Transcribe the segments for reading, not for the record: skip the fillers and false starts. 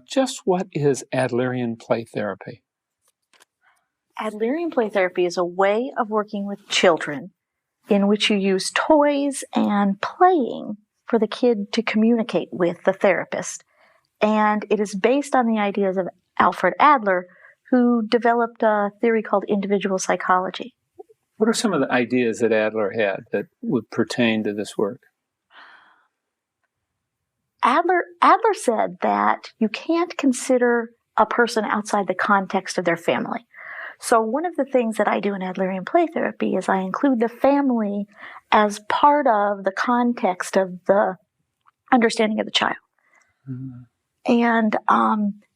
Just what is Adlerian play therapy? Adlerian play therapy is a way of working with children in which you use toys and playing for the kid to communicate with the therapist. And it is based on the ideas of Alfred Adler, who developed a theory called individual psychology. What are some of the ideas that Adler had that would pertain to this work? Adler said that you can't consider a person outside the context of their family. So one of the things that I do in Adlerian play therapy is I include the family as part of the context of the understanding of the child. Mm-hmm. And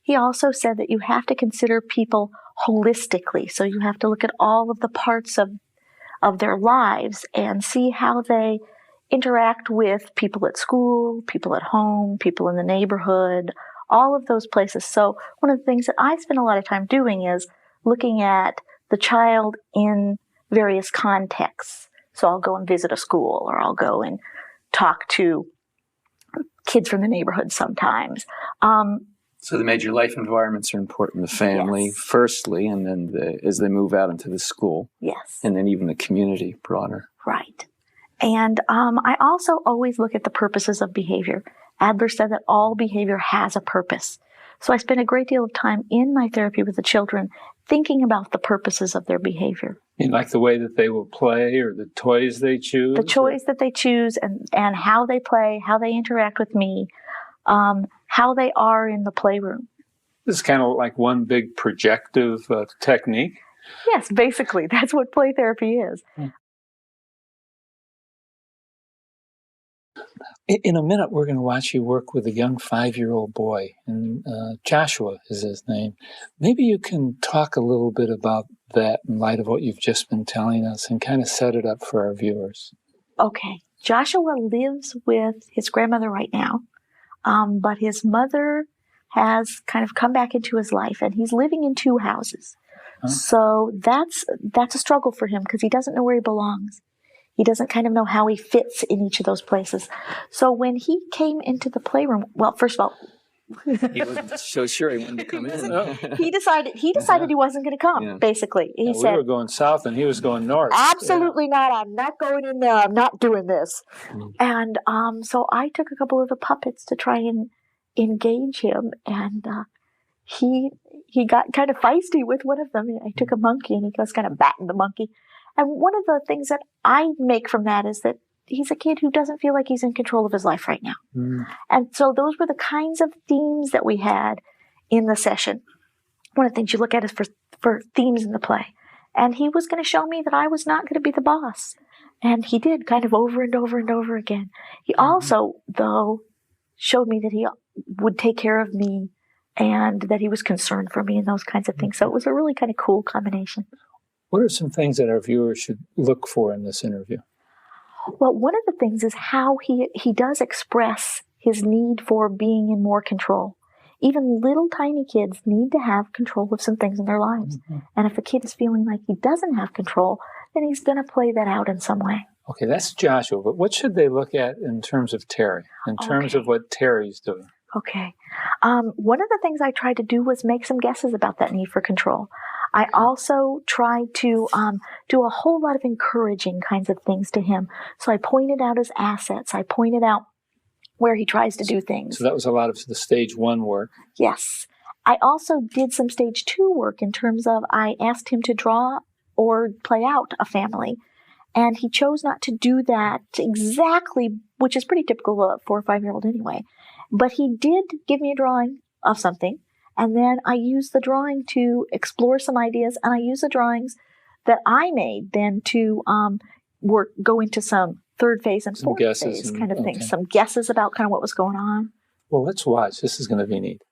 he also said that you have to consider people holistically. So you have to look at all of the parts of their lives and see how they interact with people at school, people at home, people in the neighborhood, all of those places. So one of the things that I spend a lot of time doing is looking at the child in various contexts. So I'll go and visit a school, or I'll go and talk to kids from the neighborhood sometimes. So the major life environments are important. The family, yes, firstly, and then as they move out into the school. Yes. And then even the community broader. Right. And I also always look at the purposes of behavior. Adler said that all behavior has a purpose. So I spend a great deal of time in my therapy with the children thinking about the purposes of their behavior. You like the way that they will play, or the toys they choose? The toys that they choose, and how they play, how they interact with me, how they are in the playroom. This is kind of like one big projective technique. Yes, basically. That's what play therapy is. In a minute, we're going to watch you work with a young 5-year-old boy, and Joshua is his name. Maybe you can talk a little bit about that in light of what you've just been telling us and kind of set it up for our viewers. Okay. Joshua lives with his grandmother right now, but his mother has kind of come back into his life, and he's living in 2 houses. Huh? So that's a struggle for him because he doesn't know where he belongs. He doesn't kind of know how he fits in each of those places. So when he came into the playroom, well, first of all, he wasn't so sure he wanted to come in. He decided he wasn't going to come, basically. He said, we were going south and he was going north. Absolutely not. I'm not going in there. I'm not doing this. And so I took a couple of the puppets to try and engage him. And he got kind of feisty with one of them. I took a monkey and he was kind of batting the monkey. And one of the things that I make from that is that he's a kid who doesn't feel like he's in control of his life right now. And so those were the kinds of themes that we had in the session. One of the things you look at is for themes in the play. And he was going to show me that I was not going to be the boss. And he did, kind of over and over and over again. He also, though, showed me that he would take care of me and that he was concerned for me and those kinds of things. So it was a really kind of cool combination. What are some things that our viewers should look for in this interview? Well, one of the things is how he does express his need for being in more control. Even little tiny kids need to have control of some things in their lives. Mm-hmm. And if the kid is feeling like he doesn't have control, then he's going to play that out in some way. Okay, that's Joshua. But what should they look at in terms of Terry, in terms of what Terry's doing? Okay. One of the things I tried to do was make some guesses about that need for control. I also tried to do a whole lot of encouraging kinds of things to him. So I pointed out his assets. I pointed out where he tries to do things. So that was a lot of the stage 1 work. Yes. I also did some stage 2 work in terms of I asked him to draw or play out a family. And he chose not to do that exactly, which is pretty typical of a 4 or 5-year-old anyway. But he did give me a drawing of something. And then I used the drawing to explore some ideas, and I used the drawings that I made then to go into some 3rd phase and 4th phase kind of things. Some guesses about kind of what was going on. Well, let's watch. This is going to be neat.